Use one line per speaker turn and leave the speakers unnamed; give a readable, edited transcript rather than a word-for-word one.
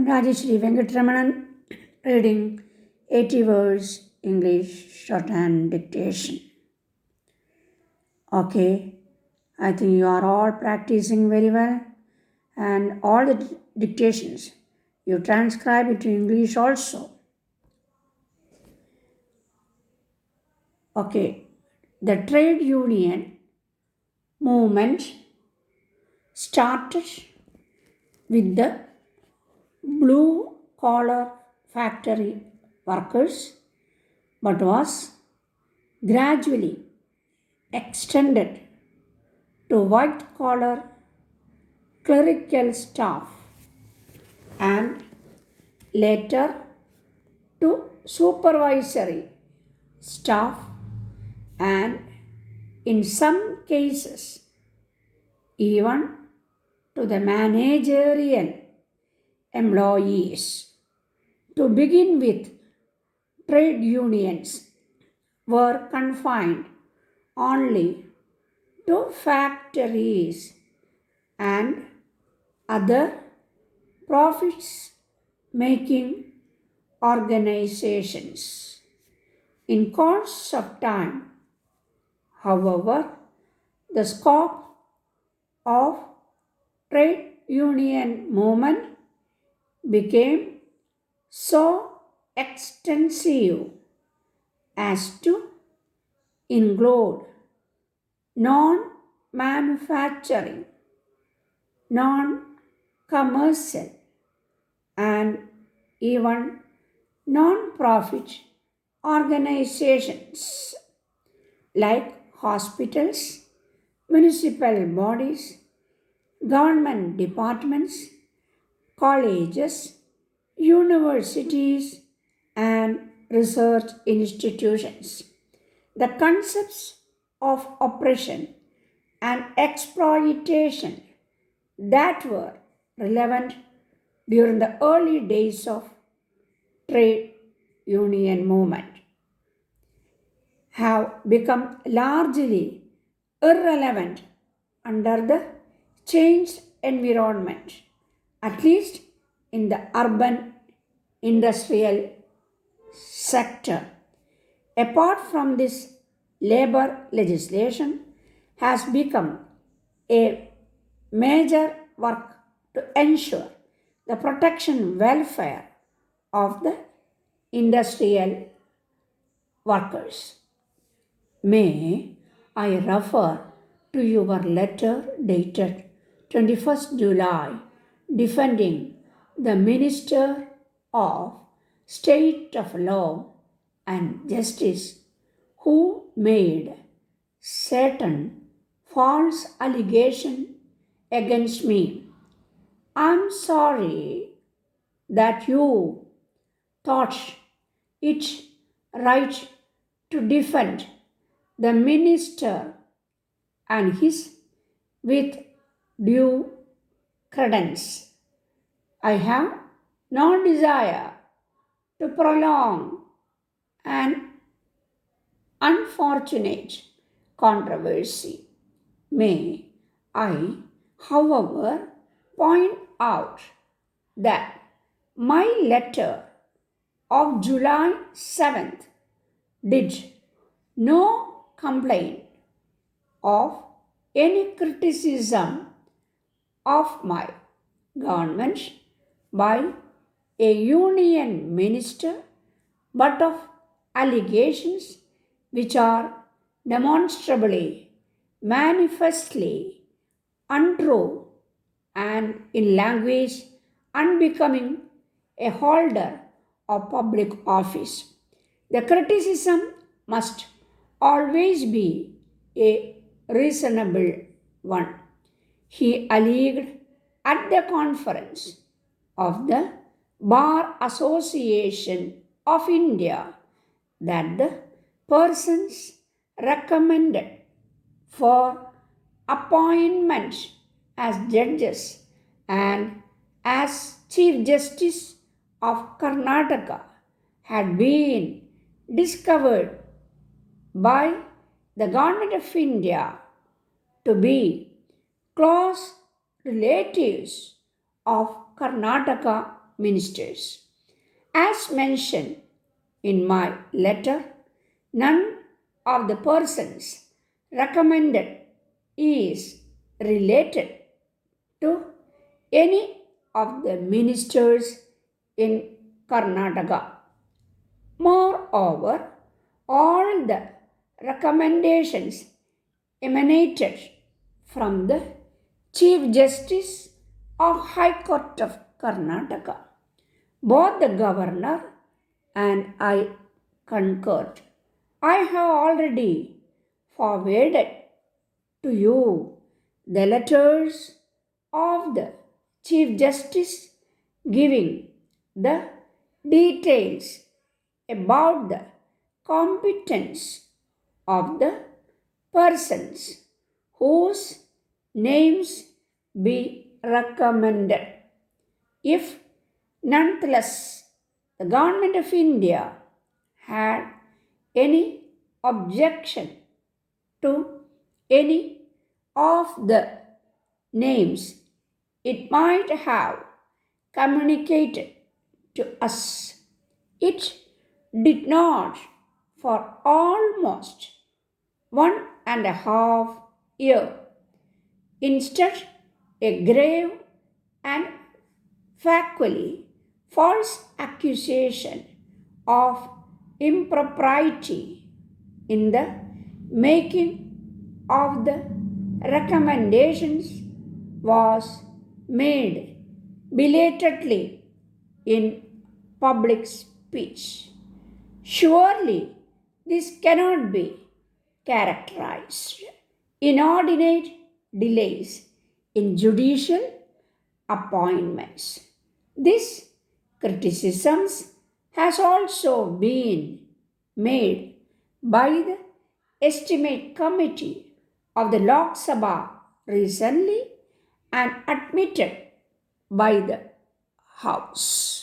am Rajeshri Venkatramanan, reading 80 words English Shorthand dictation. Okay, I think you are all practicing very well, and all the dictations you transcribe it to English also. Okay, the trade union movement started with the blue collar factory workers but was gradually extended to white collar clerical staff and later to supervisory staff and in some cases even to the managerial employees. To begin with, trade unions were confined only to factories and other profits making organizations. In course of time, however, the scope of trade union movement became so extensive as to include non-manufacturing, non-commercial, and even non-profit organizations like hospitals, municipal bodies, government departments, colleges, universities, and research institutions. The concepts of oppression and exploitation that were relevant during the early days of trade union movement have become largely irrelevant under the changed environment, at least in the urban industrial sector. Apart from this, labor legislation has become a major work to ensure the protection welfare of the industrial workers. May I refer to your letter dated 21st July defending the Minister of State of Law and Justice who made certain false allegations against me. I'm sorry that you thought it right to defend the minister and his with due credence. I have no desire to prolong an unfortunate controversy. May I, however, point out that my letter of July 7th did no complaint of any criticism of my government by a union minister, but of allegations which are demonstrably, manifestly untrue and in language unbecoming a holder of public office. The criticism must always be a reasonable one. He alleged at the conference of the Bar Association of India that the persons recommended for appointment as judges and as Chief Justice of Karnataka had been discovered by the Government of India to be close relatives of Karnataka ministers. As mentioned in my letter, none of the persons recommended is related to any of the ministers in Karnataka. Moreover, all the recommendations emanated from the Chief Justice of High Court of Karnataka. Both the governor and I concurred. I have already forwarded to you the letters of the Chief Justice giving the details about the competence of the persons whose names be recommended. If nonetheless the government of India had any objection to any of the names, it might have communicated to us. It did not for almost 1.5 years. Instead, a grave and factually false accusation of impropriety in the making of the recommendations was made belatedly in public speech. Surely this cannot be characterized inordinate delays in judicial appointments. This criticisms has also been made by the estimate committee of the Lok Sabha recently and admitted by the House.